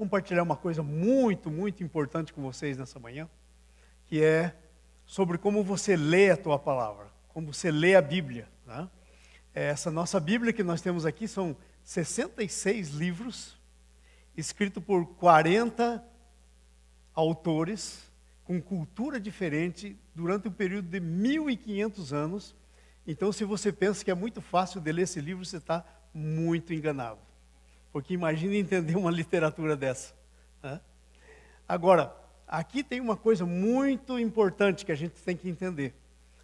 compartilhar uma coisa muito, muito importante com vocês nessa manhã, que é sobre como você lê a tua palavra, como você lê a Bíblia, né? Essa nossa Bíblia que nós temos aqui são 66 livros, escritos por 40 autores, com cultura diferente, durante um período de 1.500 anos. Então, se você pensa que é muito fácil de ler esse livro, você está muito enganado. Porque imagine entender uma literatura dessa, né? Agora, aqui tem uma coisa muito importante que a gente tem que entender.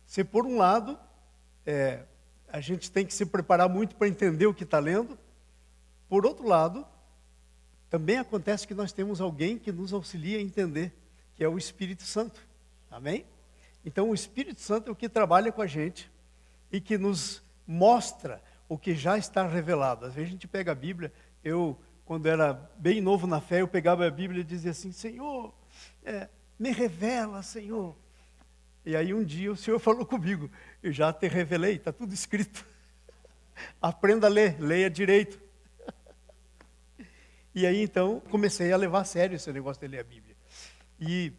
Se por um lado, a gente tem que se preparar muito para entender o que está lendo. Por outro lado, também acontece que nós temos alguém que nos auxilia a entender, que é o Espírito Santo. Amém? Então, o Espírito Santo é o que trabalha com a gente e que nos mostra o que já está revelado. Às vezes a gente pega a Bíblia, quando era bem novo na fé, eu pegava a Bíblia e dizia assim, Senhor, me revela, Senhor. E aí um dia o Senhor falou comigo, eu já te revelei, está tudo escrito. Aprenda a ler, leia direito. E aí então comecei a levar a sério esse negócio de ler a Bíblia. E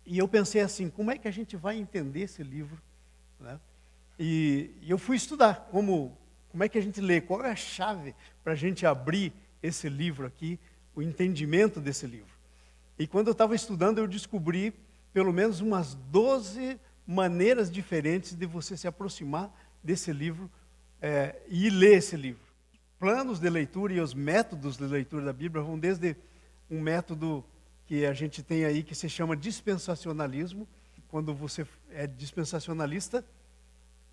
eu pensei assim, como é que a gente vai entender esse livro, né? E eu fui estudar como é que a gente lê, qual é a chave para a gente abrir esse livro aqui, o entendimento desse livro. E quando eu estava estudando, eu descobri pelo menos umas 12 maneiras diferentes de você se aproximar desse livro e ler esse livro. Planos de leitura e os métodos de leitura da Bíblia vão desde um método que a gente tem aí que se chama dispensacionalismo. Quando você é dispensacionalista,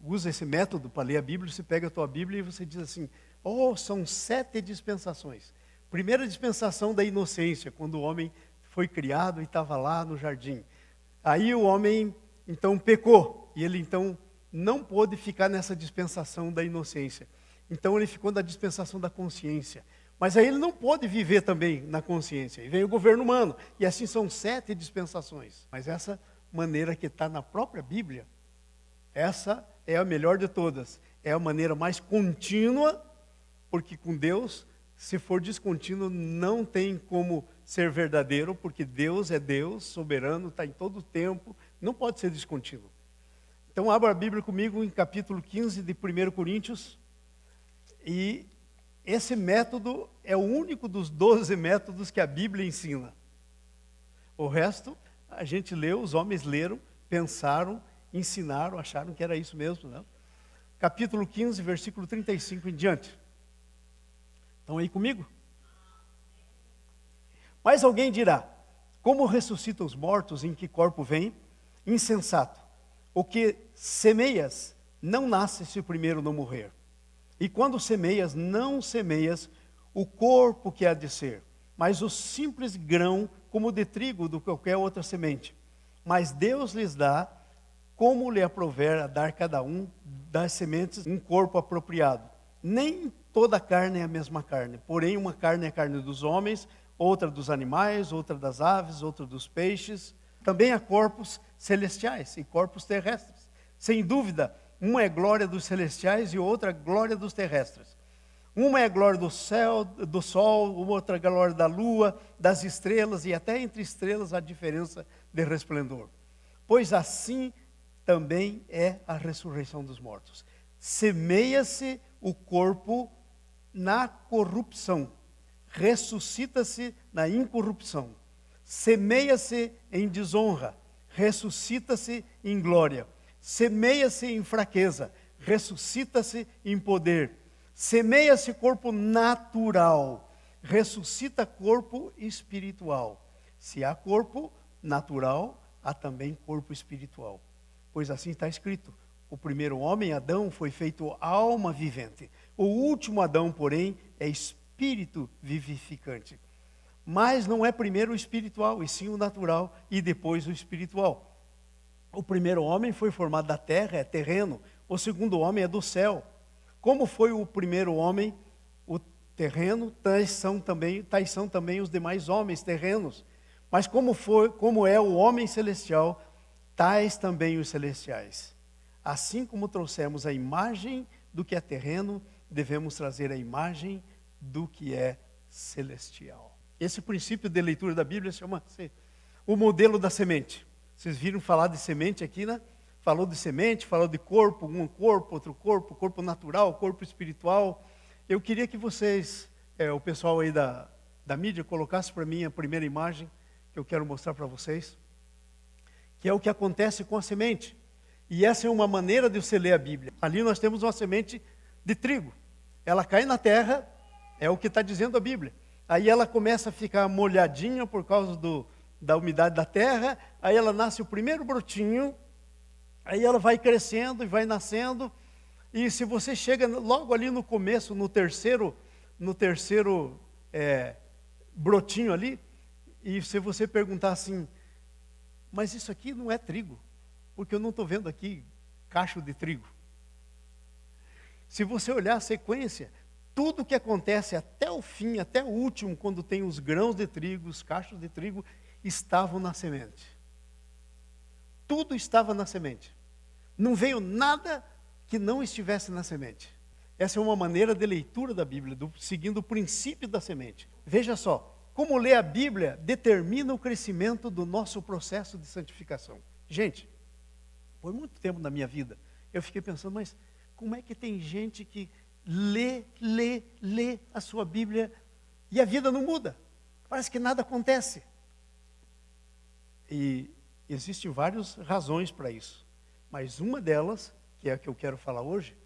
usa esse método para ler a Bíblia, você pega a tua Bíblia e você diz assim, são 7 dispensações. Primeira dispensação da inocência, quando o homem foi criado e estava lá no jardim. Aí o homem, então, pecou, e ele, então, não pôde ficar nessa dispensação da inocência. Então, ele ficou na dispensação da consciência. Mas aí ele não pôde viver também na consciência. E vem o governo humano, e assim são 7 dispensações. Mas essa maneira que está na própria Bíblia, essa é a melhor de todas. É a maneira mais contínua, porque com Deus, se for descontínuo, não tem como ser verdadeiro, porque Deus é Deus, soberano, está em todo o tempo, não pode ser descontínuo. Então, abra a Bíblia comigo em capítulo 15 de 1 Coríntios. E esse método é o único dos 12 métodos que a Bíblia ensina. O resto, a gente leu, os homens leram, pensaram, ensinaram, acharam que era isso mesmo, né? Capítulo 15, versículo 35 em diante. Estão aí comigo? Mas alguém dirá, como ressuscita os mortos, em que corpo vem? Insensato. O que semeias, não nasce se o primeiro não morrer. E quando semeias, não semeias o corpo que há de ser, mas o simples grão, como de trigo, do qualquer outra semente. Mas Deus lhes dá, como lhe aprouver a dar cada um das sementes um corpo apropriado. Nem toda carne é a mesma carne, porém uma carne é a carne dos homens, outra dos animais, outra das aves, outra dos peixes. Também há corpos celestiais e corpos terrestres. Sem dúvida, uma é glória dos celestiais e outra glória dos terrestres. Uma é a glória do céu, do sol, outra é a glória da lua, das estrelas, e até entre estrelas há diferença de resplendor. Pois assim também é a ressurreição dos mortos. Semeia-se o corpo na corrupção, ressuscita-se na incorrupção. Semeia-se em desonra, ressuscita-se em glória. Semeia-se em fraqueza, ressuscita-se em poder. Semeia-se corpo natural, ressuscita corpo espiritual. Se há corpo natural, há também corpo espiritual. Pois assim está escrito, o primeiro homem, Adão, foi feito alma vivente. O último Adão, porém, é espírito vivificante. Mas não é primeiro o espiritual, e sim o natural, e depois o espiritual. O primeiro homem foi formado da terra, é terreno. O segundo homem é do céu. Como foi o primeiro homem, o terreno, tais são também os demais homens terrenos. Mas como é o homem celestial, tais também os celestiais. Assim como trouxemos a imagem do que é terreno, devemos trazer a imagem do que é celestial. Esse princípio de leitura da Bíblia chama-se o modelo da semente. Vocês viram falar de semente aqui, né? Falou de semente, falou de corpo, um corpo, outro corpo, corpo natural, corpo espiritual. Eu queria que vocês, o pessoal aí da mídia, colocasse para mim a primeira imagem que eu quero mostrar para vocês, que é o que acontece com a semente. E essa é uma maneira de você ler a Bíblia. Ali nós temos uma semente de trigo. Ela cai na terra, é o que está dizendo a Bíblia. Aí ela começa a ficar molhadinha por causa da umidade da terra, aí ela nasce o primeiro brotinho, aí ela vai crescendo e vai nascendo, e se você chega logo ali no começo, no terceiro brotinho ali, e se você perguntar assim, mas isso aqui não é trigo, porque eu não estou vendo aqui cacho de trigo. Se você olhar a sequência, tudo que acontece até o fim, até o último, quando tem os grãos de trigo, os cachos de trigo, estavam na semente. Tudo estava na semente. Não veio nada que não estivesse na semente. Essa é uma maneira de leitura da Bíblia, seguindo o princípio da semente. Veja só, como ler a Bíblia determina o crescimento do nosso processo de santificação. Gente, por muito tempo na minha vida, eu fiquei pensando, mas como é que tem gente que lê a sua Bíblia e a vida não muda? Parece que nada acontece. E existem várias razões para isso. Mas uma delas, que é a que eu quero falar hoje,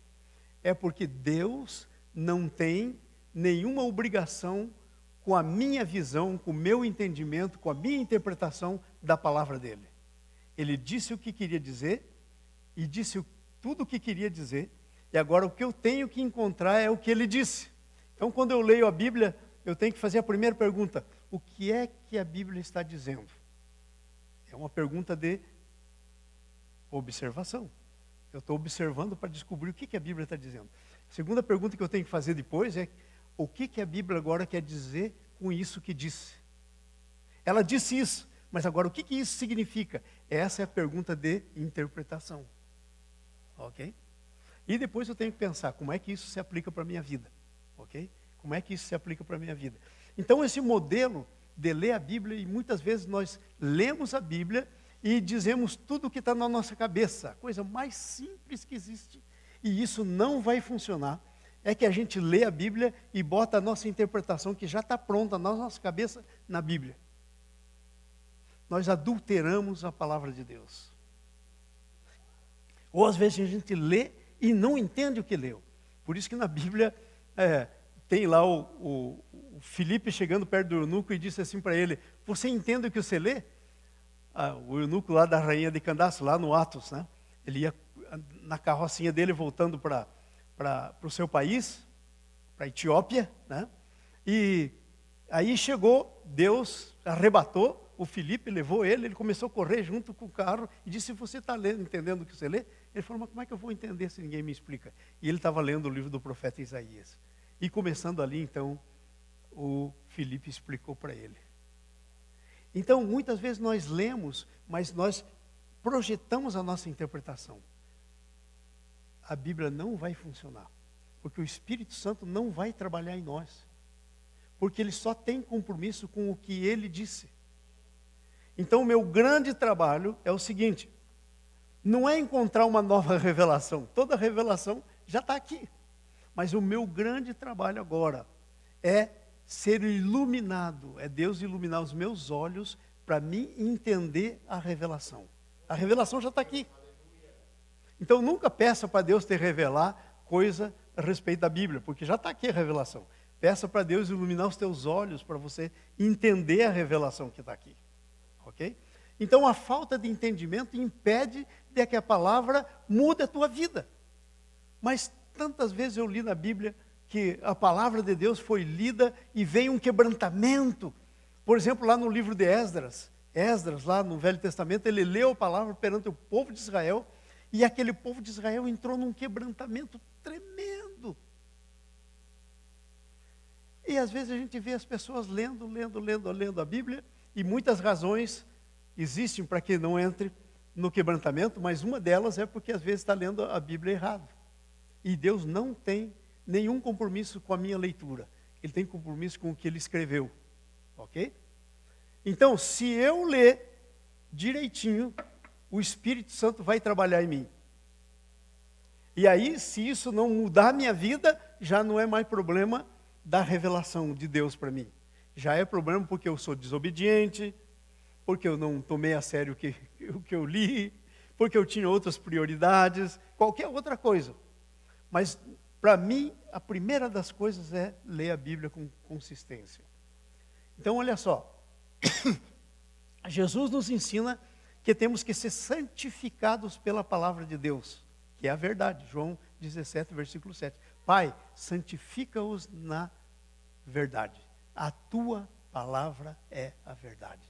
é porque Deus não tem nenhuma obrigação com a minha visão, com o meu entendimento, com a minha interpretação da palavra dele. Ele disse o que queria dizer, e disse tudo o que queria dizer, e agora o que eu tenho que encontrar é o que ele disse. Então, quando eu leio a Bíblia, eu tenho que fazer a primeira pergunta: o que é que a Bíblia está dizendo? É uma pergunta de observação. Eu estou observando para descobrir o que a Bíblia está dizendo. A segunda pergunta que eu tenho que fazer depois é: o que a Bíblia agora quer dizer com isso que disse? Ela disse isso, mas agora o que isso significa? Essa é a pergunta de interpretação. Ok? E depois eu tenho que pensar, como é que isso se aplica para a minha vida? Ok? Como é que isso se aplica para a minha vida? Então, esse modelo de ler a Bíblia, e muitas vezes nós lemos a Bíblia e dizemos tudo o que está na nossa cabeça, a coisa mais simples que existe, e isso não vai funcionar, é que a gente lê a Bíblia e bota a nossa interpretação, que já está pronta na nossa cabeça, na Bíblia. Nós adulteramos a palavra de Deus. Ou às vezes a gente lê e não entende o que leu. Por isso que na Bíblia tem lá o Filipe chegando perto do eunuco e disse assim para ele: você entende o que você lê? O eunuco lá da rainha de Candace, lá no Atos, né? Ele ia na carrocinha dele voltando para o seu país, para a Etiópia, né? E aí chegou, Deus arrebatou o Filipe, levou ele começou a correr junto com o carro e disse: você está entendendo o que você lê? Ele falou: mas como é que eu vou entender se ninguém me explica? E ele estava lendo o livro do profeta Isaías. E começando ali, então, o Filipe explicou para ele. Então, muitas vezes nós lemos, mas nós projetamos a nossa interpretação. A Bíblia não vai funcionar, porque o Espírito Santo não vai trabalhar em nós, porque ele só tem compromisso com o que ele disse. Então, o meu grande trabalho é o seguinte: não é encontrar uma nova revelação, toda revelação já está aqui, mas o meu grande trabalho agora é ser iluminado, é Deus iluminar os meus olhos para mim entender a revelação. A revelação já está aqui. Então nunca peça para Deus te revelar coisa a respeito da Bíblia, porque já está aqui a revelação. Peça para Deus iluminar os teus olhos para você entender a revelação que está aqui. Ok? Então a falta de entendimento impede de que a palavra mude a tua vida. Mas tantas vezes eu li na Bíblia que a palavra de Deus foi lida e veio um quebrantamento. Por exemplo, lá no livro de Esdras, lá no Velho Testamento, ele leu a palavra perante o povo de Israel, e aquele povo de Israel entrou num quebrantamento tremendo. E às vezes a gente vê as pessoas lendo a Bíblia, e muitas razões existem para que não entre no quebrantamento, mas uma delas é porque às vezes está lendo a Bíblia errado. E Deus não tem nenhum compromisso com a minha leitura. Ele tem compromisso com o que ele escreveu. Ok? Então, se eu ler direitinho, o Espírito Santo vai trabalhar em mim. E aí, se isso não mudar a minha vida, já não é mais problema da revelação de Deus para mim. Já é problema porque eu sou desobediente, porque eu não tomei a sério o que eu li, porque eu tinha outras prioridades, qualquer outra coisa. Mas, para mim, a primeira das coisas é ler a Bíblia com consistência. Então, olha só. Jesus nos ensina que temos que ser santificados pela palavra de Deus, que é a verdade. João 17, versículo 7. Pai, santifica-os na verdade. A tua palavra é a verdade.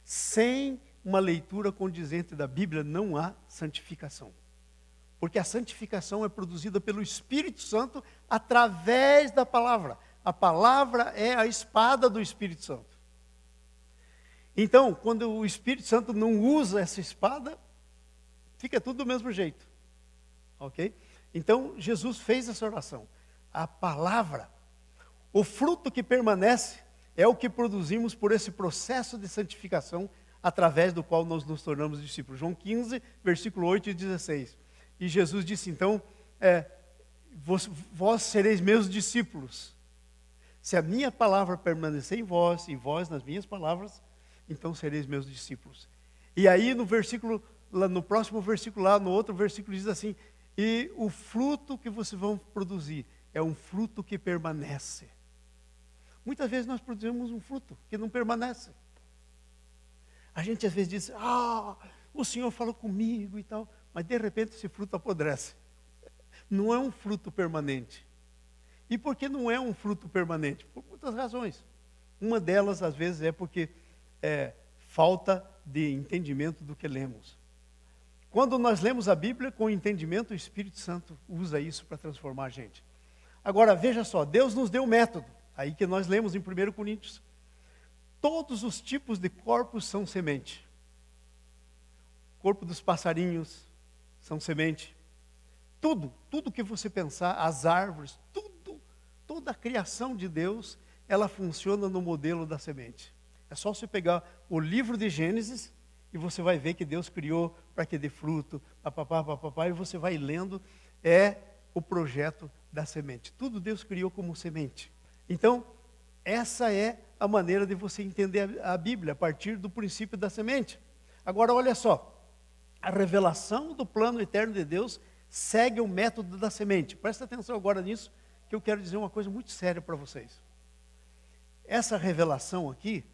Sem uma leitura condizente da Bíblia, não há santificação. Porque a santificação é produzida pelo Espírito Santo através da palavra. A palavra é a espada do Espírito Santo. Então, quando o Espírito Santo não usa essa espada, fica tudo do mesmo jeito. Ok? Então, Jesus fez essa oração. A palavra, o fruto que permanece, é o que produzimos por esse processo de santificação, através do qual nós nos tornamos discípulos. João 15, versículo 8 e 16. E Jesus disse, então, vós sereis meus discípulos. Se a minha palavra permanecer em vós, e vós nas minhas palavras, então sereis meus discípulos. E aí no próximo versículo lá, no outro versículo diz assim, e o fruto que vocês vão produzir é um fruto que permanece. Muitas vezes nós produzimos um fruto que não permanece. A gente às vezes diz, o Senhor falou comigo e tal, mas de repente esse fruto apodrece. Não é um fruto permanente. E por que não é um fruto permanente? Por muitas razões. Uma delas, às vezes, é porque falta de entendimento do que lemos. Quando nós lemos a Bíblia com entendimento, o Espírito Santo usa isso para transformar a gente. Agora, veja só, Deus nos deu um método, aí que nós lemos em 1 Coríntios. Todos os tipos de corpos são semente. O corpo dos passarinhos são semente. Tudo que você pensar, as árvores, toda a criação de Deus, ela funciona no modelo da semente. É só você pegar o livro de Gênesis e você vai ver que Deus criou para que dê fruto, papapá, e você vai lendo, é o projeto da semente. Tudo Deus criou como semente. Então, essa é a maneira de você entender a Bíblia, a partir do princípio da semente. Agora, olha só, a revelação do plano eterno de Deus segue o método da semente. Presta atenção agora nisso, que eu quero dizer uma coisa muito séria para vocês. Essa revelação aqui,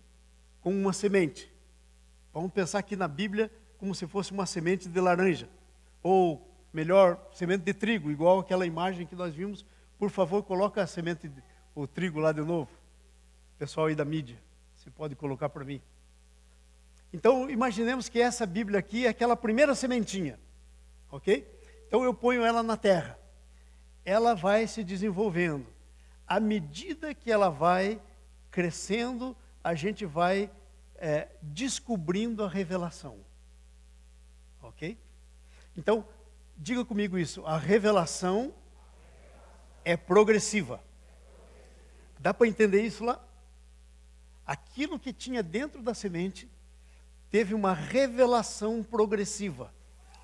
como uma semente. Vamos pensar aqui na Bíblia como se fosse uma semente de laranja. Ou, melhor, semente de trigo, igual aquela imagem que nós vimos. Por favor, coloca o trigo lá de novo. Pessoal aí da mídia, você pode colocar para mim. Então, imaginemos que essa Bíblia aqui é aquela primeira sementinha. Ok? Então, eu ponho ela na terra. Ela vai se desenvolvendo. À medida que ela vai crescendo, a gente vai descobrindo a revelação. Ok? Então, diga comigo isso. A revelação é progressiva. Dá para entender isso lá? Aquilo que tinha dentro da semente teve uma revelação progressiva.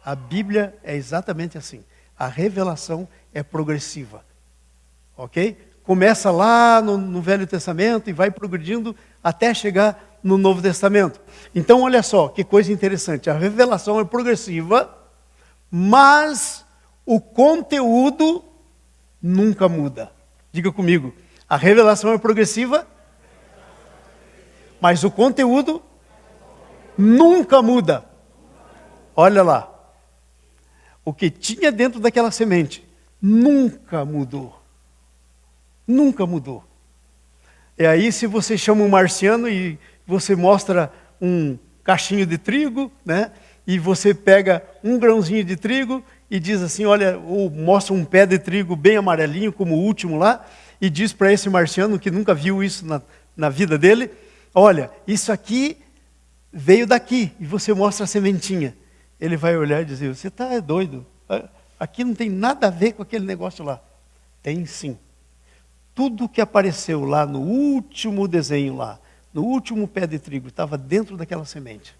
A Bíblia é exatamente assim. A revelação é progressiva. Ok? Começa lá no Velho Testamento e vai progredindo até chegar no Novo Testamento. Então, olha só, que coisa interessante. A revelação é progressiva, mas o conteúdo nunca muda. Diga comigo. A revelação é progressiva, mas o conteúdo nunca muda. Olha lá. O que tinha dentro daquela semente nunca mudou. Nunca mudou. E aí, se você chama um marciano e você mostra um cachinho de trigo, né? E você pega um grãozinho de trigo e diz assim, olha, ou mostra um pé de trigo bem amarelinho, como o último lá, e diz para esse marciano que nunca viu isso na vida dele, olha, isso aqui veio daqui, e você mostra a sementinha. Ele vai olhar e dizer, você está doido, aqui não tem nada a ver com aquele negócio lá. Tem sim. Tudo que apareceu lá no último desenho lá, no último pé de trigo, estava dentro daquela semente.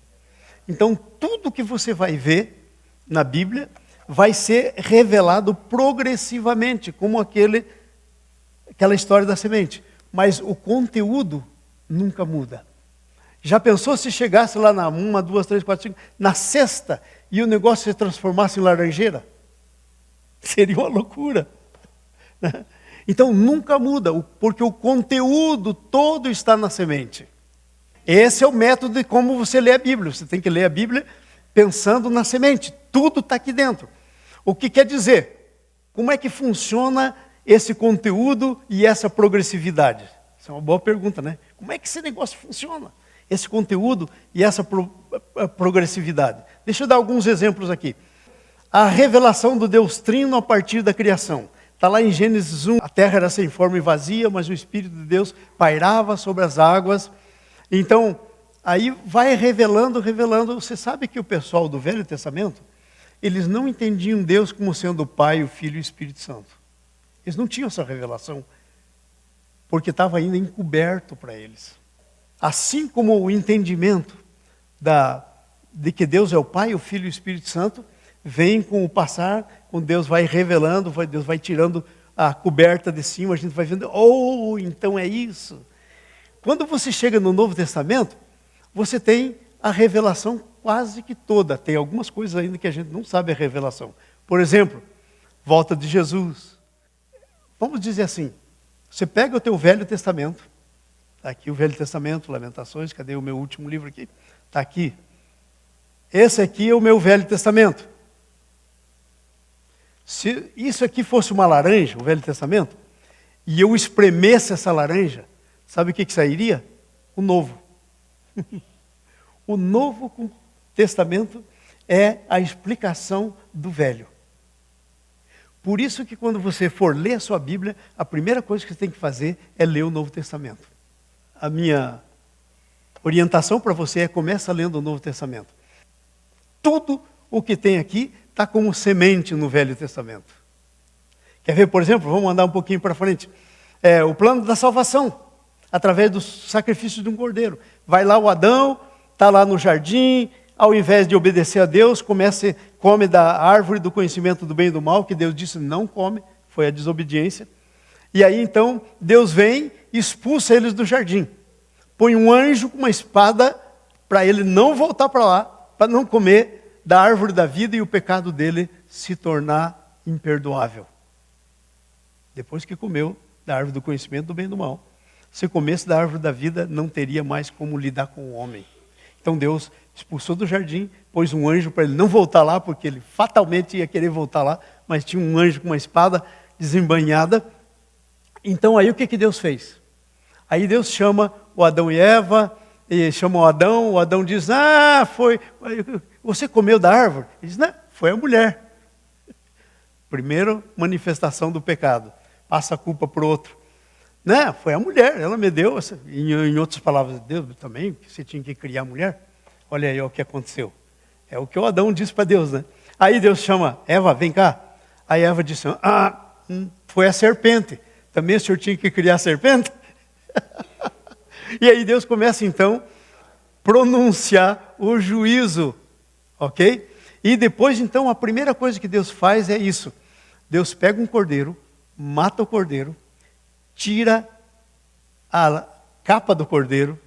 Então, tudo que você vai ver na Bíblia vai ser revelado progressivamente, como aquela história da semente. Mas o conteúdo nunca muda. Já pensou se chegasse lá na 1, 2, 3, 4, 5, na sexta, e o negócio se transformasse em laranjeira? Seria uma loucura. Então nunca muda, porque o conteúdo todo está na semente. Esse é o método de como você lê a Bíblia. Você tem que ler a Bíblia pensando na semente. Tudo está aqui dentro. O que quer dizer? Como é que funciona esse conteúdo e essa progressividade? Essa é uma boa pergunta, né? Como é que esse negócio funciona? Esse conteúdo e essa progressividade. Deixa eu dar alguns exemplos aqui. A revelação do Deus Trino a partir da criação. Está lá em Gênesis 1, a terra era sem forma e vazia, mas o Espírito de Deus pairava sobre as águas. Então, aí vai revelando. Você sabe que o pessoal do Velho Testamento, eles não entendiam Deus como sendo o Pai, o Filho e o Espírito Santo. Eles não tinham essa revelação, porque estava ainda encoberto para eles. Assim como o entendimento de que Deus é o Pai, o Filho e o Espírito Santo, vem com o passar, quando Deus vai revelando, Deus vai tirando a coberta de cima, a gente vai vendo, então é isso. Quando você chega no Novo Testamento, você tem a revelação quase que toda. Tem algumas coisas ainda que a gente não sabe a revelação. Por exemplo, volta de Jesus. Vamos dizer assim, você pega o teu Velho Testamento, está aqui o Velho Testamento, Lamentações, cadê o meu último livro aqui? Está aqui. Esse aqui é o meu Velho Testamento. Se isso aqui fosse uma laranja, o Velho Testamento, e eu espremesse essa laranja, sabe o que sairia? O Novo. O Novo Testamento é a explicação do Velho. Por isso que quando você for ler a sua Bíblia, a primeira coisa que você tem que fazer é ler o Novo Testamento. A minha orientação para você é começa lendo o Novo Testamento. Tudo o que tem aqui está como semente no Velho Testamento. Quer ver, por exemplo, vamos andar um pouquinho para frente. O plano da salvação, através do sacrifício de um cordeiro. Vai lá o Adão, está lá no jardim, ao invés de obedecer a Deus, come da árvore do conhecimento do bem e do mal, que Deus disse não come, foi a desobediência. E aí então Deus vem e expulsa eles do jardim. Põe um anjo com uma espada para ele não voltar para lá, para não comer da árvore da vida e o pecado dele se tornar imperdoável. Depois que comeu da árvore do conhecimento do bem e do mal, se comesse da árvore da vida, não teria mais como lidar com o homem. Então Deus expulsou do jardim, pôs um anjo para ele não voltar lá, porque ele fatalmente ia querer voltar lá, mas tinha um anjo com uma espada desembainhada. Então aí o que Deus fez? Aí Deus chama o Adão e Eva, e chama o Adão diz, você comeu da árvore? Ele diz, não, foi a mulher. Primeira manifestação do pecado, passa a culpa para o outro. Não, foi a mulher, ela me deu, em outras palavras, Deus também, que você tinha que criar a mulher. Olha aí o que aconteceu. É o que o Adão disse para Deus, né? Aí Deus chama, Eva, vem cá. Aí Eva disse, foi a serpente. Também o senhor tinha que criar a serpente? E aí Deus começa então a pronunciar o juízo, ok? E depois então a primeira coisa que Deus faz é isso. Deus pega um cordeiro, mata o cordeiro, tira a capa do cordeiro,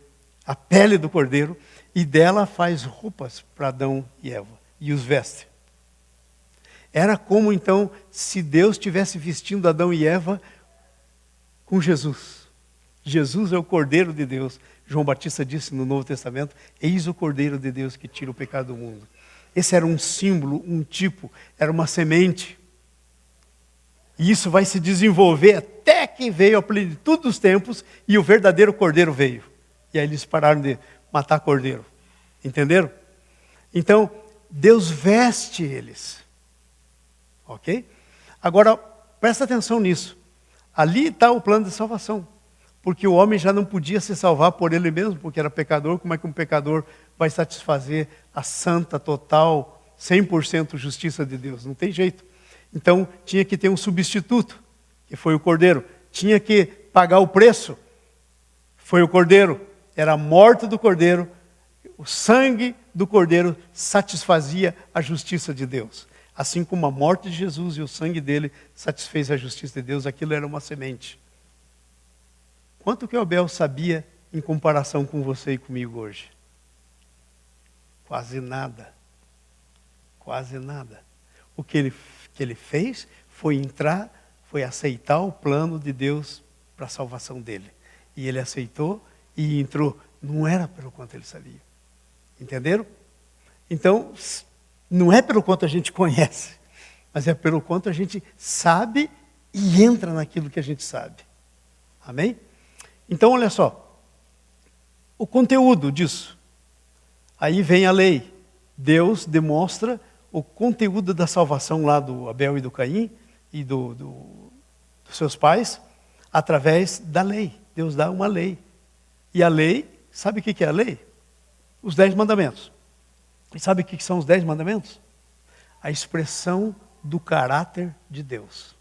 a pele do cordeiro, e dela faz roupas para Adão e Eva, e os veste. Era como então se Deus estivesse vestindo Adão e Eva com Jesus. Jesus é o Cordeiro de Deus. João Batista disse no Novo Testamento, eis o Cordeiro de Deus que tira o pecado do mundo. Esse era um símbolo, um tipo, era uma semente. E isso vai se desenvolver até que veio a plenitude dos tempos e o verdadeiro cordeiro veio. E aí eles pararam de matar cordeiro. Entenderam? Então, Deus veste eles. Ok? Agora, presta atenção nisso. Ali está o plano de salvação. Porque o homem já não podia se salvar por ele mesmo, porque era pecador. Como é que um pecador vai satisfazer a santa, total, 100% justiça de Deus? Não tem jeito. Então, tinha que ter um substituto, que foi o cordeiro. Tinha que pagar o preço, foi o cordeiro. era a morte do cordeiro, o sangue do cordeiro satisfazia a justiça de Deus. Assim como a morte de Jesus e o sangue dele satisfez a justiça de Deus, aquilo era uma semente. Quanto que Abel sabia em comparação com você e comigo hoje? Quase nada. Quase nada. O que ele fez foi entrar, foi aceitar o plano de Deus para a salvação dele. E ele aceitou e entrou. Não era pelo quanto ele sabia. Entenderam? Então, não é pelo quanto a gente conhece, mas é pelo quanto a gente sabe e entra naquilo que a gente sabe. Amém? Então, olha só. O conteúdo disso. Aí vem a lei. Deus demonstra o conteúdo da salvação lá do Abel e do Caim e dos seus pais através da lei. Deus dá uma lei. E a lei, sabe o que é a lei? Os 10 mandamentos. E sabe o que são os 10 mandamentos? A expressão do caráter de Deus.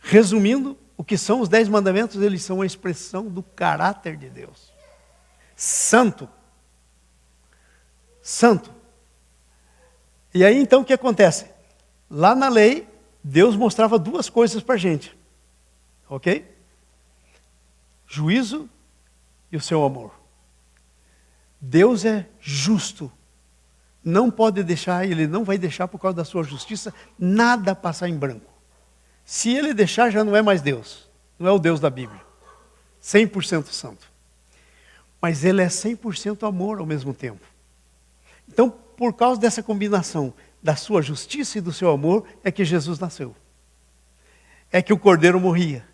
Resumindo, o que são os 10 mandamentos? Eles são a expressão do caráter de Deus. Santo. Santo. E aí então o que acontece? Lá na lei, Deus mostrava 2 coisas para a gente. Ok? Juízo e o seu amor. Deus é justo. Não pode deixar, ele não vai deixar por causa da sua justiça, nada passar em branco. Se ele deixar, já não é mais Deus. Não é o Deus da Bíblia. 100% santo. Mas ele é 100% amor ao mesmo tempo. Então, por causa dessa combinação da sua justiça e do seu amor, é que Jesus nasceu. É que o cordeiro morria.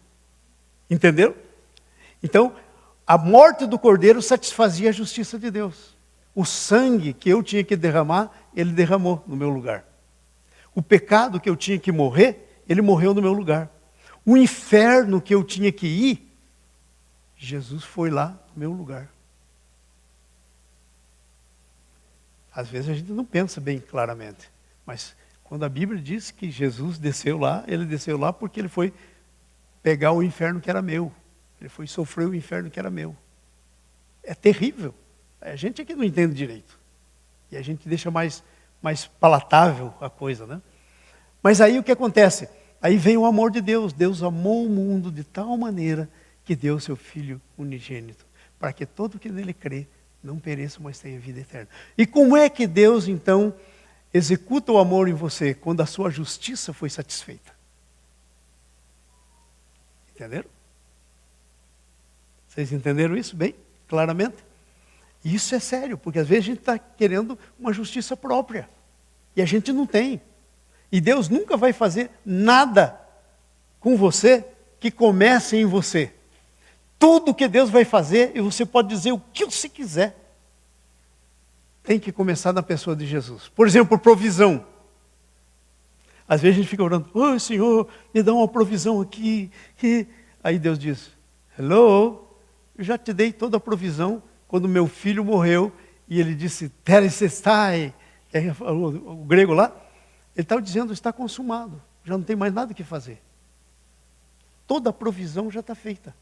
Entenderam? Então, a morte do cordeiro satisfazia a justiça de Deus. O sangue que eu tinha que derramar, ele derramou no meu lugar. O pecado que eu tinha que morrer, ele morreu no meu lugar. O inferno que eu tinha que ir, Jesus foi lá no meu lugar. Às vezes a gente não pensa bem claramente, mas quando a Bíblia diz que Jesus desceu lá, ele desceu lá porque ele foi pegar o inferno que era meu. Ele foi sofrer o inferno que era meu. É terrível. A gente é que não entende direito. E a gente deixa mais palatável a coisa, né? Mas aí o que acontece? Aí vem o amor de Deus. Deus amou o mundo de tal maneira que deu seu Filho unigênito, para que todo que nele crê não pereça, mas tenha vida eterna. E como é que Deus, então, executa o amor em você? Quando a sua justiça foi satisfeita. Entenderam? Vocês entenderam isso bem, claramente? Isso é sério, porque às vezes a gente está querendo uma justiça própria. E a gente não tem. E Deus nunca vai fazer nada com você que comece em você. Tudo que Deus vai fazer, e você pode dizer o que você quiser, tem que começar na pessoa de Jesus. Por exemplo, provisão. Às vezes a gente fica orando, oi Senhor, me dá uma provisão aqui. Aí Deus diz, hello, eu já te dei toda a provisão quando meu filho morreu, e ele disse, teresestai, o grego lá, ele estava dizendo, está consumado, já não tem mais nada que fazer. Toda a provisão já está feita.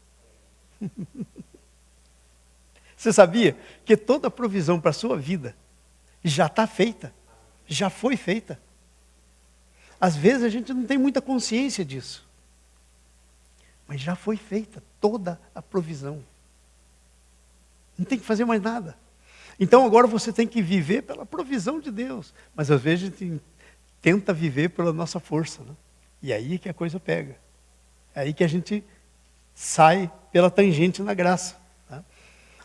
Você sabia que toda a provisão para a sua vida já está feita, já foi feita? Às vezes a gente não tem muita consciência disso, mas já foi feita toda a provisão. Não tem que fazer mais nada. Então agora você tem que viver pela provisão de Deus, mas às vezes a gente tenta viver pela nossa força, né? E aí que a coisa pega. É aí que a gente sai pela tangente na graça. Tá?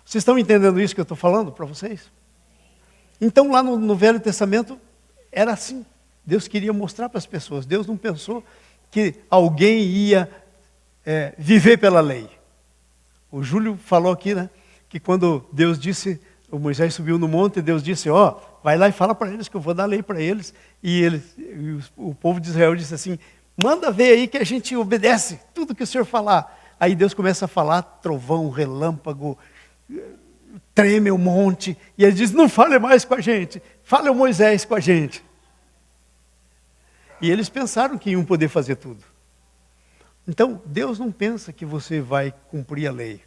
Vocês estão entendendo isso que eu estou falando para vocês? Então lá no Velho Testamento era assim. Deus queria mostrar para as pessoas. Deus não pensou que alguém ia viver pela lei. O Júlio falou aqui, né? Que quando Deus disse, o Moisés subiu no monte e Deus disse, vai lá e fala para eles que eu vou dar a lei para eles. E o povo de Israel disse assim, manda ver aí que a gente obedece tudo que o Senhor falar. Aí Deus começa a falar, trovão, relâmpago, treme o monte. E ele diz, não fale mais com a gente, fale o Moisés com a gente. E eles pensaram que iam poder fazer tudo. Então, Deus não pensa que você vai cumprir a lei.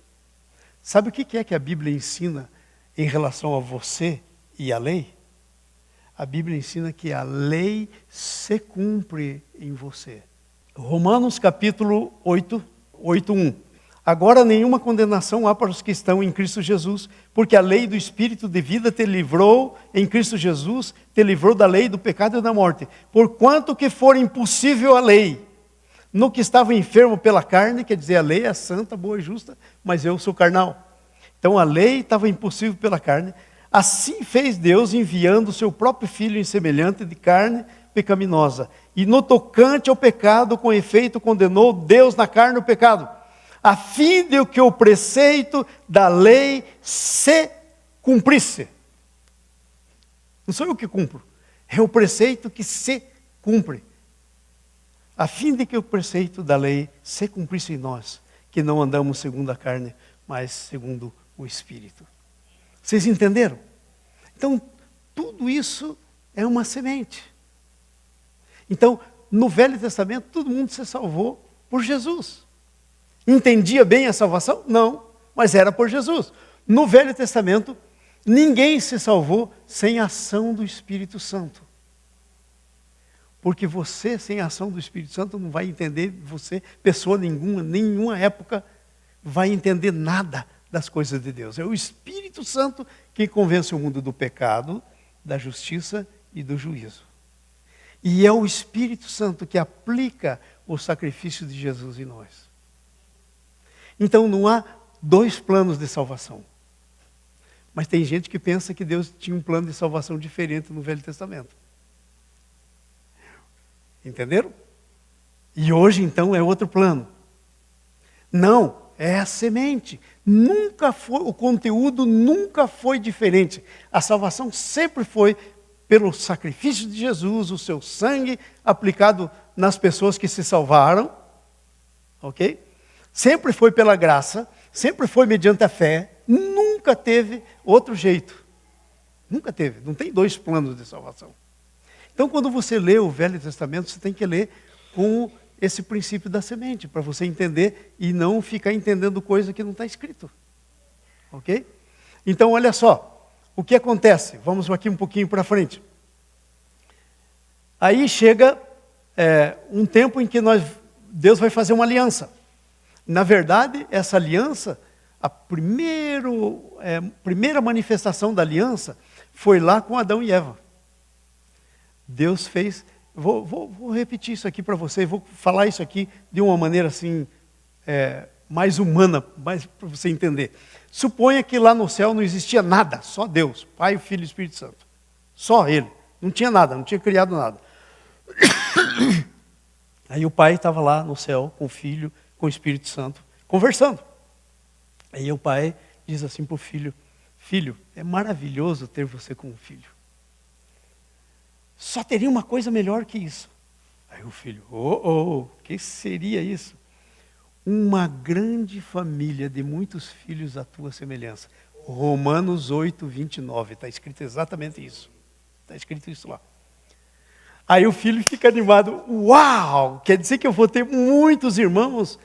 Sabe o que é que a Bíblia ensina em relação a você e a lei? A Bíblia ensina que a lei se cumpre em você. Romanos capítulo 8, 8:1. Agora nenhuma condenação há para os que estão em Cristo Jesus, porque a lei do Espírito de vida te livrou em Cristo Jesus, te livrou da lei, do pecado e da morte. Porquanto que for impossível a lei, no que estava enfermo pela carne, quer dizer, a lei é santa, boa e justa, mas eu sou carnal. Então a lei estava impossível pela carne. Assim fez Deus, enviando o seu próprio Filho em semelhante de carne pecaminosa. E no tocante ao pecado, com efeito, condenou Deus na carne o pecado, a fim de que o preceito da lei se cumprisse. Não sou eu que cumpro, é o preceito que se cumpre. A fim de que o preceito da lei se cumprisse em nós, que não andamos segundo a carne, mas segundo o Espírito. Vocês entenderam? Então, tudo isso é uma semente. Então, no Velho Testamento, todo mundo se salvou por Jesus. Entendia bem a salvação? Não, mas era por Jesus. No Velho Testamento, ninguém se salvou sem a ação do Espírito Santo. Porque você, sem a ação do Espírito Santo, não vai entender, você, pessoa nenhuma época, vai entender nada das coisas de Deus. É o Espírito Santo que convence o mundo do pecado, da justiça e do juízo. E é o Espírito Santo que aplica o sacrifício de Jesus em nós. Então não há dois planos de salvação. Mas tem gente que pensa que Deus tinha um plano de salvação diferente no Velho Testamento. Entenderam? E hoje então é outro plano. Não, é a semente. Nunca foi, o conteúdo nunca foi diferente. A salvação sempre foi pelo sacrifício de Jesus, o seu sangue aplicado nas pessoas que se salvaram. Ok? Sempre foi pela graça, sempre foi mediante a fé, nunca teve outro jeito. Nunca teve, não tem dois planos de salvação. Então, quando você lê o Velho Testamento, você tem que ler com esse princípio da semente, para você entender e não ficar entendendo coisa que não está escrito. Ok? Então, olha só, o que acontece? Vamos aqui um pouquinho para frente. Aí chega um tempo em que Deus vai fazer uma aliança. Na verdade, essa aliança, a primeira manifestação da aliança foi lá com Adão e Eva. Deus fez, vou repetir isso aqui para você, vou falar isso aqui de uma maneira assim, mais humana, mais para você entender. Suponha que lá no céu não existia nada, só Deus, Pai, Filho e Espírito Santo. Só Ele, não tinha nada, não tinha criado nada. Aí o Pai estava lá no céu com o Filho, com o Espírito Santo, conversando. Aí o pai diz assim para o filho: filho, é maravilhoso ter você como filho. Só teria uma coisa melhor que isso. Aí o filho: o que seria isso? Uma grande família de muitos filhos à tua semelhança. Romanos 8, 29, está escrito exatamente isso. Está escrito isso lá. Aí o filho fica animado: uau, quer dizer que eu vou ter muitos irmãos?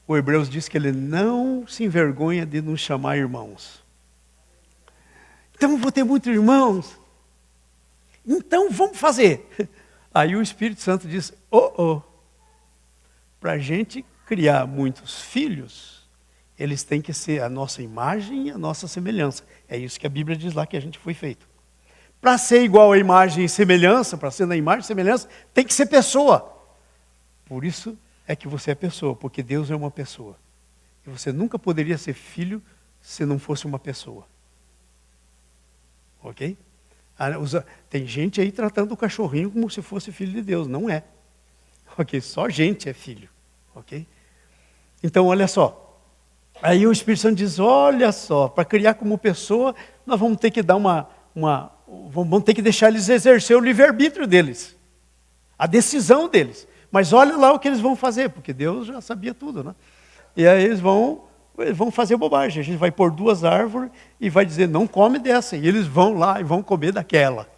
O Hebreus diz que ele não se envergonha de nos chamar irmãos. Então eu vou ter muitos irmãos. Então vamos fazer. Aí o Espírito Santo diz: para a gente criar muitos filhos, eles têm que ser a nossa imagem e a nossa semelhança. É isso que a Bíblia diz lá que a gente foi feito. Para ser igual à imagem e semelhança, para ser na imagem e semelhança, tem que ser pessoa. Por isso é que você é pessoa, porque Deus é uma pessoa. E você nunca poderia ser filho se não fosse uma pessoa. Ok? Tem gente aí tratando o cachorrinho como se fosse filho de Deus. Não é. Ok? Só gente é filho. Ok? Então, olha só. Aí o Espírito Santo diz: olha só, para criar como pessoa, nós vamos ter que dar vamos ter que deixar eles exercer o livre-arbítrio deles. A decisão deles. Mas olha lá o que eles vão fazer, porque Deus já sabia tudo, né? E aí eles vão fazer bobagem. A gente vai pôr 2 árvores e vai dizer: não come dessa. E eles vão lá e vão comer daquela.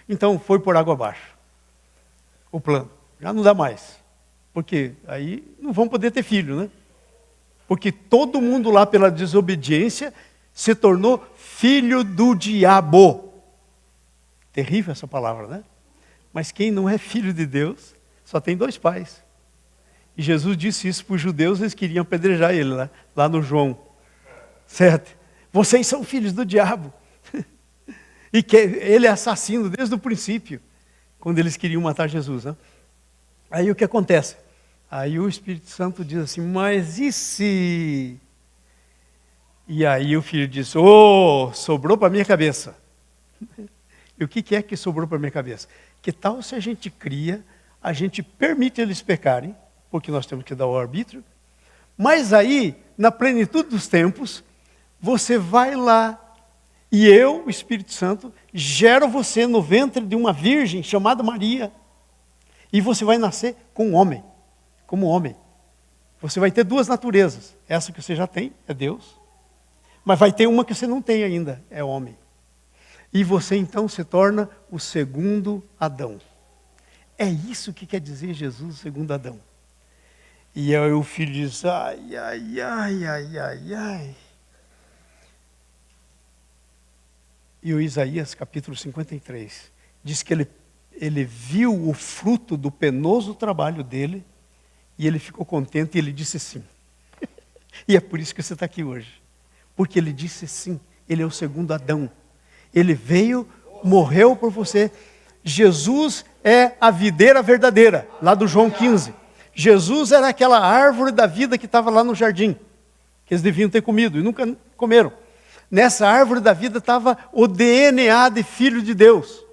Então foi por água abaixo. O plano. Já não dá mais. Porque aí não vão poder ter filho, né? Porque todo mundo lá, pela desobediência, se tornou filho do diabo. Terrível essa palavra, né? Mas quem não é filho de Deus, só tem 2 pais. E Jesus disse isso para os judeus, eles queriam apedrejar ele lá no João 7. Vocês são filhos do diabo. E que ele é assassino desde o princípio, quando eles queriam matar Jesus, né? Aí o que acontece? Aí o Espírito Santo diz assim, mas e se... E aí o filho diz, sobrou para minha cabeça. E o que é que sobrou para minha cabeça? Que tal se a gente cria, a gente permite eles pecarem, porque nós temos que dar o arbítrio, mas aí, na plenitude dos tempos, você vai lá, e eu, o Espírito Santo, gero você no ventre de uma virgem chamada Maria, e você vai nascer com um homem, como homem. Você vai ter 2 naturezas. Essa que você já tem, é Deus. Mas vai ter uma que você não tem ainda, é homem. E você então se torna o segundo Adão. É isso que quer dizer Jesus, o segundo Adão. E aí o filho diz, ai, ai, ai, ai, ai, ai. E o Isaías, capítulo 53, diz que ele viu o fruto do penoso trabalho dele, e ele ficou contente e ele disse sim. E é por isso que você está aqui hoje. Porque ele disse sim, ele é o segundo Adão. Ele veio, morreu por você. Jesus é a videira verdadeira, lá do João 15. Jesus era aquela árvore da vida que estava lá no jardim, que eles deviam ter comido e nunca comeram. Nessa árvore da vida estava o DNA de filho de Deus.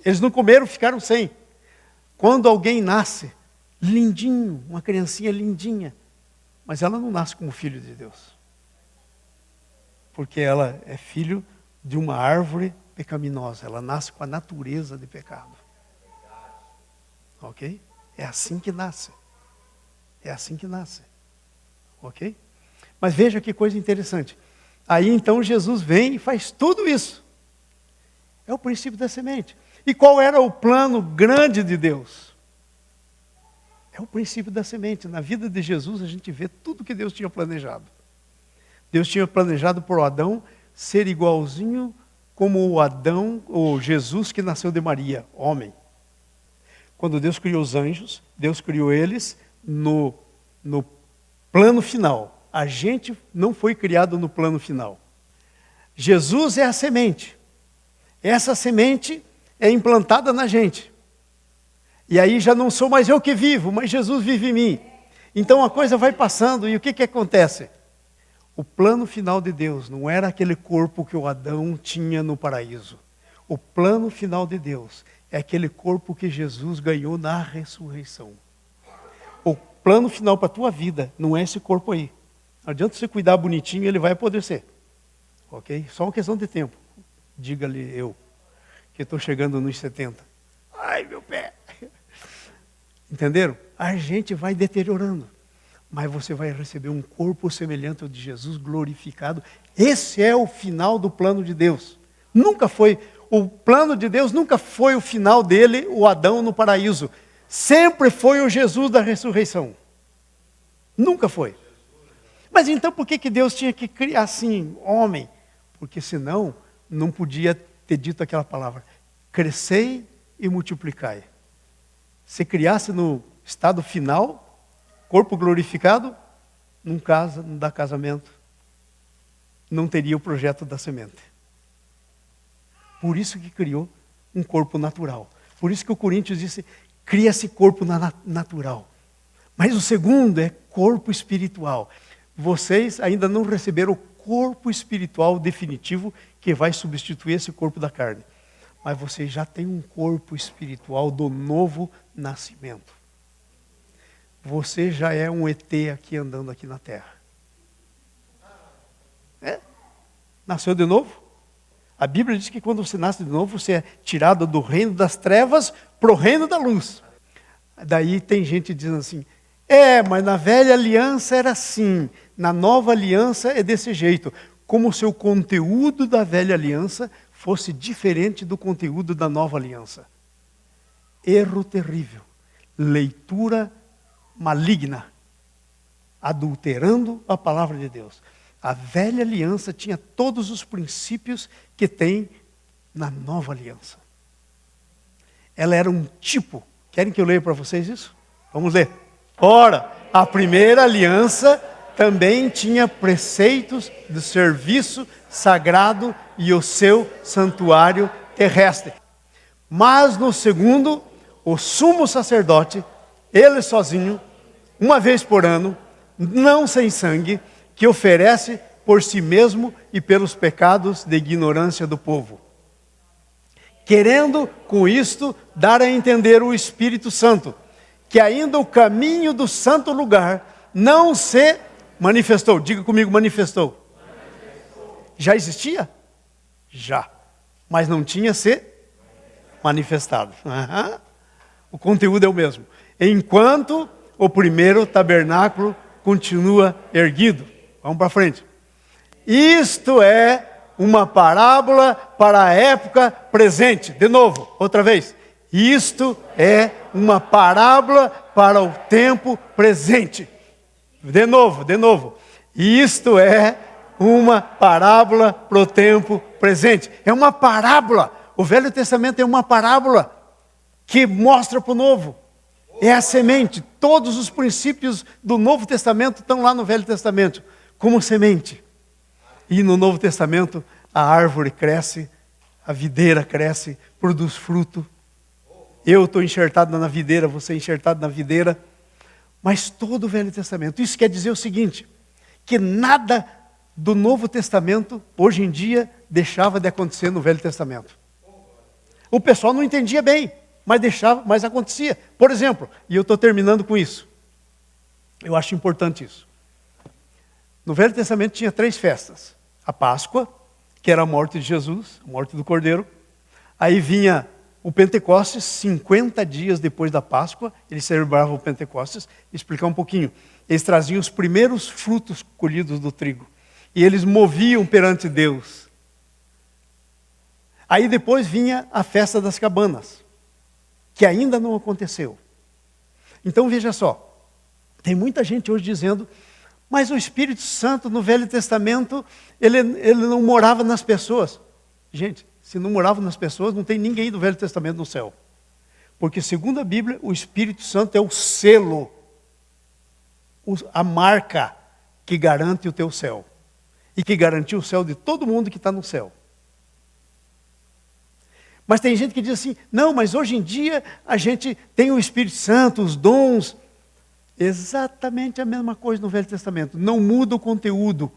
Eles não comeram, ficaram sem. Quando alguém nasce, lindinho, uma criancinha lindinha, mas ela não nasce como filho de Deus. Porque ela é filho de uma árvore pecaminosa. Ela nasce com a natureza de pecado. Ok? É assim que nasce. É assim que nasce. Ok? Mas veja que coisa interessante. Aí então Jesus vem e faz tudo isso. É o princípio da semente. E qual era o plano grande de Deus? É o princípio da semente. Na vida de Jesus a gente vê tudo que Deus tinha planejado. Deus tinha planejado por Adão ser igualzinho como o Adão, ou Jesus que nasceu de Maria, homem. Quando Deus criou os anjos, Deus criou eles no plano final. A gente não foi criado no plano final. Jesus é a semente. Essa semente é implantada na gente. E aí já não sou mais eu que vivo, mas Jesus vive em mim. Então a coisa vai passando e o que acontece? O plano final de Deus não era aquele corpo que o Adão tinha no paraíso. O plano final de Deus é aquele corpo que Jesus ganhou na ressurreição. O plano final para a tua vida não é esse corpo aí. Não adianta você cuidar bonitinho, ele vai apodrecer. Ok? Só uma questão de tempo. Diga-lhe eu, que estou chegando nos 70. Ai, meu pé! Entenderam? A gente vai deteriorando. Mas você vai receber um corpo semelhante ao de Jesus, glorificado. Esse é o final do plano de Deus. Nunca foi, o plano de Deus nunca foi o final dele, o Adão no paraíso. Sempre foi o Jesus da ressurreição. Nunca foi. Mas então por que Deus tinha que criar assim, homem? Porque senão não podia ter dito aquela palavra, crescei e multiplicai. Se criasse no estado final, corpo glorificado, não casa, não dá casamento, não teria o projeto da semente. Por isso que criou um corpo natural. Por isso que o Coríntios disse, cria esse corpo natural. Mas o segundo é corpo espiritual. Vocês ainda não receberam o corpo espiritual definitivo que vai substituir esse corpo da carne. Mas vocês já têm um corpo espiritual do novo nascimento. Você já é um ET aqui andando aqui na terra. É? Nasceu de novo? A Bíblia diz que quando você nasce de novo, você é tirado do reino das trevas para o reino da luz. Daí tem gente dizendo assim, mas na velha aliança era assim, na nova aliança é desse jeito. Como se o conteúdo da velha aliança fosse diferente do conteúdo da nova aliança. Erro terrível. Leitura maligna. adulterando a palavra de Deus. A velha aliança tinha todos os princípios que tem na nova aliança. Ela era um tipo. Querem que eu leia para vocês isso? Vamos ler. Ora, a primeira aliança também tinha preceitos do serviço sagrado e o seu santuário terrestre. Mas no segundo, o sumo sacerdote, ele sozinho, uma vez por ano, não sem sangue, que oferece por si mesmo e pelos pecados de ignorância do povo. Querendo com isto dar a entender o Espírito Santo, que ainda o caminho do santo lugar não se manifestou. Diga comigo, manifestou. Já existia? Já. Mas não tinha se manifestado. O conteúdo é o mesmo. Enquanto o primeiro tabernáculo continua erguido. Vamos para frente. Isto é uma parábola para a época presente. De novo, outra vez. Isto é uma parábola para o tempo presente. De novo. Isto é uma parábola para o tempo presente. É uma parábola. O Velho Testamento é uma parábola que mostra para o Novo. É a semente. Todos os princípios do Novo Testamento estão lá no Velho Testamento, como semente. E no Novo Testamento, a árvore cresce, a videira cresce, produz fruto. Eu estou enxertado na videira, você é enxertado na videira. Mas todo o Velho Testamento. Isso quer dizer o seguinte, que nada do Novo Testamento, hoje em dia, deixava de acontecer no Velho Testamento. O pessoal não entendia bem, mas acontecia. Por exemplo, e eu estou terminando com isso. Eu acho importante isso. No Velho Testamento tinha 3 festas. A Páscoa, que era a morte de Jesus, a morte do Cordeiro. Aí vinha o Pentecostes, 50 dias depois da Páscoa, eles celebravam o Pentecostes. Vou explicar um pouquinho. Eles traziam os primeiros frutos colhidos do trigo. E eles moviam perante Deus. Aí depois vinha a festa das cabanas, que ainda não aconteceu. Então veja só, tem muita gente hoje dizendo, mas o Espírito Santo no Velho Testamento, ele não morava nas pessoas. Gente, se não morava nas pessoas, não tem ninguém do Velho Testamento no céu. Porque segundo a Bíblia, o Espírito Santo é o selo, a marca que garante o teu céu. E que garantiu o céu de todo mundo que está no céu. Mas tem gente que diz assim, não, mas hoje em dia a gente tem o Espírito Santo, os dons. Exatamente a mesma coisa no Velho Testamento. Não muda o conteúdo.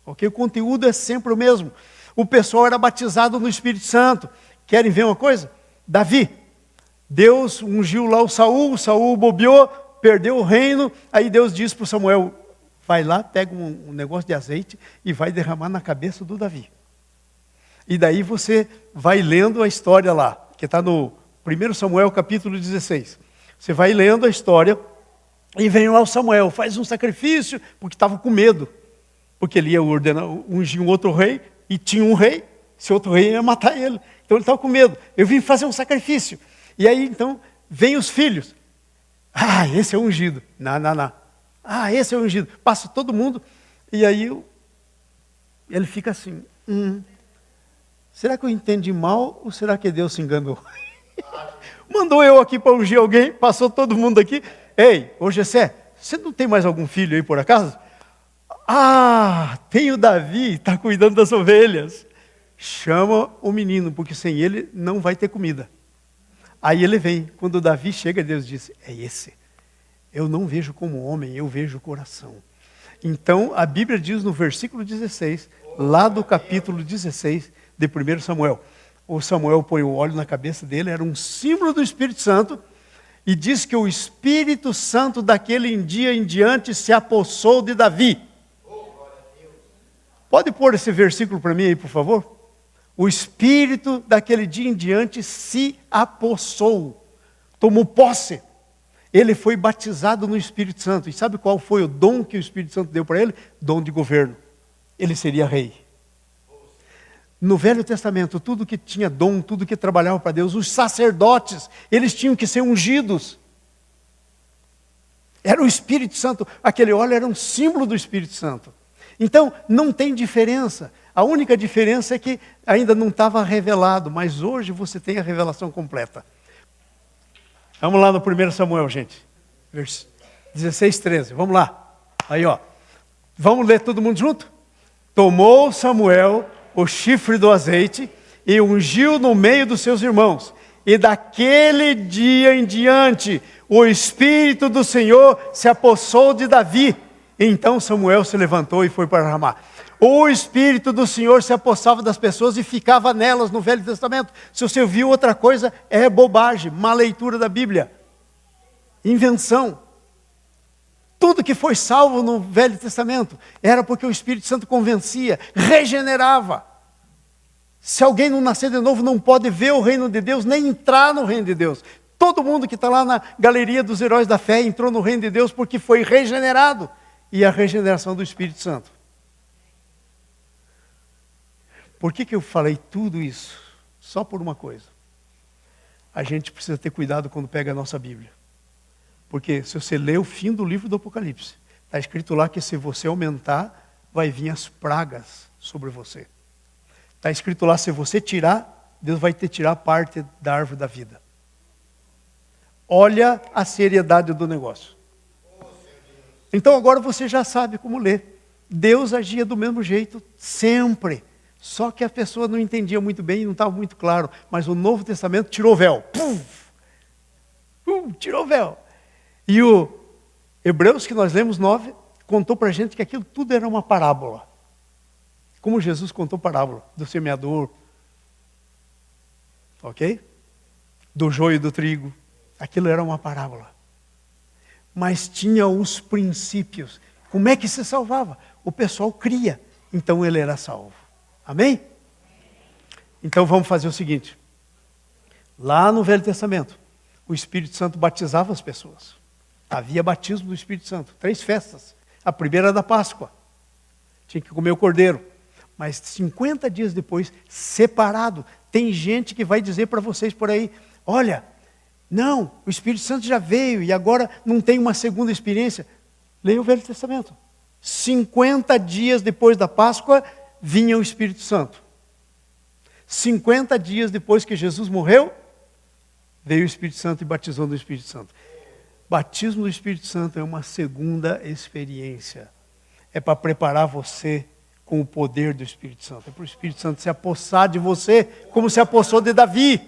Ok? O conteúdo é sempre o mesmo. O pessoal era batizado no Espírito Santo. Querem ver uma coisa? Davi. Deus ungiu lá o Saul bobeou, perdeu o reino. Aí Deus disse para o Samuel, vai lá, pega um negócio de azeite e vai derramar na cabeça do Davi. E daí você vai lendo a história lá, que está no 1 Samuel capítulo 16. Você vai lendo a história e vem lá o Samuel, faz um sacrifício, porque estava com medo. Porque ele ia ordenar, ungir um outro rei, e tinha um rei, esse outro rei ia matar ele. Então ele estava com medo. Eu vim fazer um sacrifício. E aí então, vem os filhos. Ah, esse é o ungido. Não. Ah, esse é o ungido. Passa todo mundo, e aí ele fica assim, será que eu entendi mal ou será que Deus se enganou? Mandou eu aqui para ungir alguém, passou todo mundo aqui. Ei, ô Jessé, você não tem mais algum filho aí por acaso? Ah, tem o Davi, está cuidando das ovelhas. Chama o menino, porque sem ele não vai ter comida. Aí ele vem, quando o Davi chega, Deus diz, é esse. Eu não vejo como homem, eu vejo o coração. Então, a Bíblia diz no versículo 16, lá do capítulo 16 de 1 Samuel. O Samuel põe o óleo na cabeça dele, era um símbolo do Espírito Santo, e diz que o Espírito Santo daquele dia em diante se apossou de Davi. Pode pôr esse versículo para mim aí, por favor? O Espírito daquele dia em diante se apossou, tomou posse. Ele foi batizado no Espírito Santo. E sabe qual foi o dom que o Espírito Santo deu para ele? Dom de governo. Ele seria rei. No Velho Testamento, tudo que tinha dom, tudo que trabalhava para Deus, os sacerdotes, eles tinham que ser ungidos. Era o Espírito Santo. Aquele óleo era um símbolo do Espírito Santo. Então, não tem diferença. A única diferença é que ainda não estava revelado, mas hoje você tem a revelação completa. Vamos lá no 1 Samuel, gente. 16, 13. Vamos lá. Aí, ó. Vamos ler todo mundo junto? Tomou Samuel o chifre do azeite e ungiu no meio dos seus irmãos. E daquele dia em diante, o Espírito do Senhor se apossou de Davi. Então Samuel se levantou e foi para Ramá. O Espírito do Senhor se apossava das pessoas e ficava nelas no Velho Testamento. Se você viu outra coisa, é bobagem, má leitura da Bíblia. Invenção. Tudo que foi salvo no Velho Testamento era porque o Espírito Santo convencia, regenerava. Se alguém não nascer de novo, não pode ver o reino de Deus, nem entrar no reino de Deus. Todo mundo que está lá na galeria dos heróis da fé entrou no reino de Deus porque foi regenerado. E a regeneração do Espírito Santo. Por que eu falei tudo isso? Só por uma coisa. A gente precisa ter cuidado quando pega a nossa Bíblia. Porque se você ler o fim do livro do Apocalipse, está escrito lá que se você aumentar, vai vir as pragas sobre você. Está escrito lá, se você tirar, Deus vai te tirar parte da árvore da vida. Olha a seriedade do negócio. Então agora você já sabe como ler. Deus agia do mesmo jeito, sempre. Só que a pessoa não entendia muito bem e não estava muito claro. Mas o Novo Testamento tirou o véu. Tirou o véu. E o Hebreus, que nós lemos 9, contou para a gente que aquilo tudo era uma parábola. Como Jesus contou parábola do semeador. Ok? Do joio e do trigo. Aquilo era uma parábola. Mas tinha os princípios. Como é que se salvava? O pessoal cria, então ele era salvo. Amém? Então vamos fazer o seguinte. Lá no Velho Testamento, o Espírito Santo batizava as pessoas. Havia batismo do Espírito Santo, 3 festas. A primeira era da Páscoa. Tinha que comer o cordeiro. Mas 50 dias depois, separado. Tem gente que vai dizer para vocês por aí, olha, não, o Espírito Santo já veio e agora não tem uma segunda experiência. Leia o Velho Testamento. 50 dias depois da Páscoa, vinha o Espírito Santo. 50 dias depois que Jesus morreu, veio o Espírito Santo e batizou no Espírito Santo. Batismo do Espírito Santo é uma segunda experiência. É para preparar você com o poder do Espírito Santo. É para o Espírito Santo se apossar de você, como se apossou de Davi.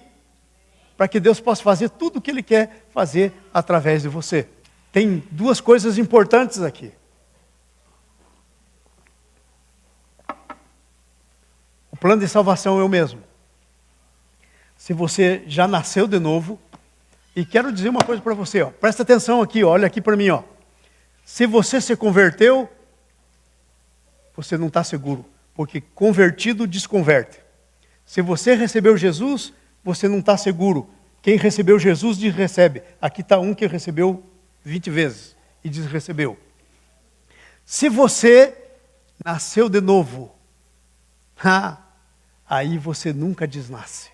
Para que Deus possa fazer tudo o que Ele quer fazer através de você. Tem 2 coisas importantes aqui. O plano de salvação é o mesmo. Se você já nasceu de novo, e quero dizer uma coisa para você, ó, presta atenção aqui, ó, olha aqui para mim. Ó. Se você se converteu, você não está seguro, porque convertido desconverte. Se você recebeu Jesus, você não está seguro. Quem recebeu Jesus diz recebe. Aqui está um que recebeu 20 vezes e diz recebeu. Se você nasceu de novo, aí você nunca desnasce.